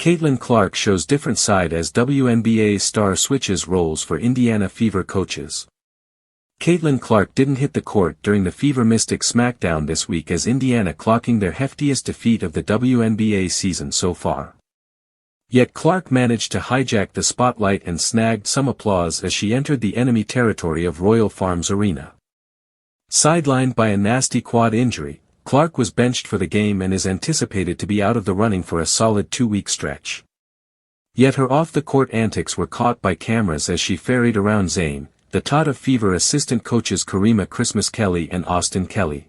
Caitlin Clark shows different side as WNBA star switches roles for Indiana Fever coaches. Caitlin Clark didn't hit the court during the Fever Mystic smackdown this week as Indiana clocking their heftiest defeat of the WNBA season so far. Yet Clark managed to hijack the spotlight and snagged some applause as she entered the enemy territory of Royal Farms Arena. Sidelined by a nasty quad injury, Clark was benched for the game and is anticipated to be out of the running for a solid 2-week stretch. Yet her off-the-court antics were caught by cameras as she ferried around Zane, the tot of Fever assistant coaches Karima Christmas Kelly and Austin Kelly.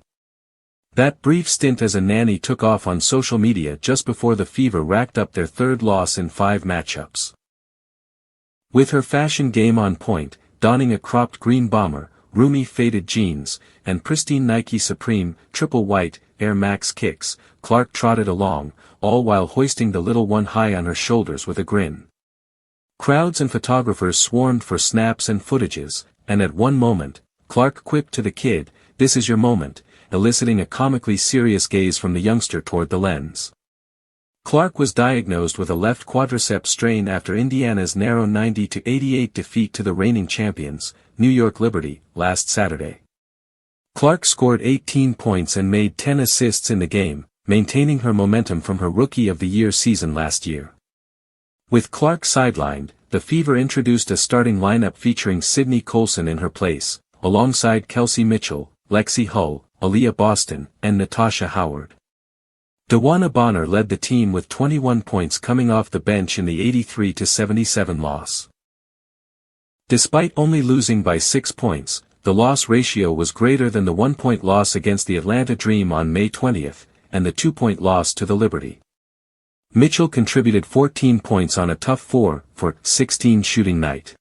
That brief stint as a nanny took off on social media just before the Fever racked up their third loss in 5 matchups. With her fashion game on point, donning a cropped green bomber, roomy faded jeans, and pristine Nike Supreme, triple white, Air Max kicks, Clark trotted along, all while hoisting the little one high on her shoulders with a grin. Crowds and photographers swarmed for snaps and footages, and at one moment, Clark quipped to the kid, "This is your moment," eliciting a comically serious gaze from the youngster toward the lens. Clark was diagnosed with a left quadricep strain after Indiana's narrow 90-88 defeat to the reigning champions, New York Liberty, last Saturday. Clark scored 18 points and made 10 assists in the game, maintaining her momentum from her Rookie of the Year season last year. With Clark sidelined, the Fever introduced a starting lineup featuring Sydney Colson in her place, alongside Kelsey Mitchell, Lexi Hull, Aaliyah Boston, and Natasha Howard. Dewana Bonner led the team with 21 points coming off the bench in the 83-77 loss. Despite only losing by 6 points, the loss ratio was greater than the 1-point loss against the Atlanta Dream on May 20, and the 2-point loss to the Liberty. Mitchell contributed 14 points on a tough 4 for 16 shooting night.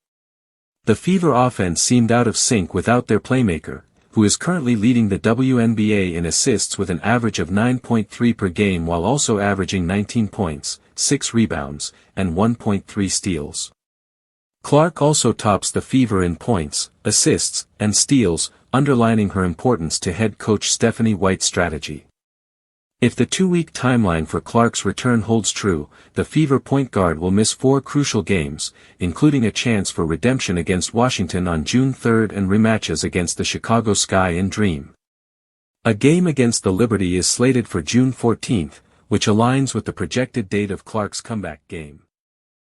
The Fever offense seemed out of sync without their playmaker, who is currently leading the WNBA in assists with an average of 9.3 per game while also averaging 19 points, 6 rebounds, and 1.3 steals. Clark also tops the Fever in points, assists, and steals, underlining her importance to head coach Stephanie White's strategy. If the 2-week timeline for Clark's return holds true, the Fever point guard will miss 4 crucial games, including a chance for redemption against Washington on June 3 and rematches against the Chicago Sky and Dream. A game against the Liberty is slated for June 14, which aligns with the projected date of Clark's comeback game.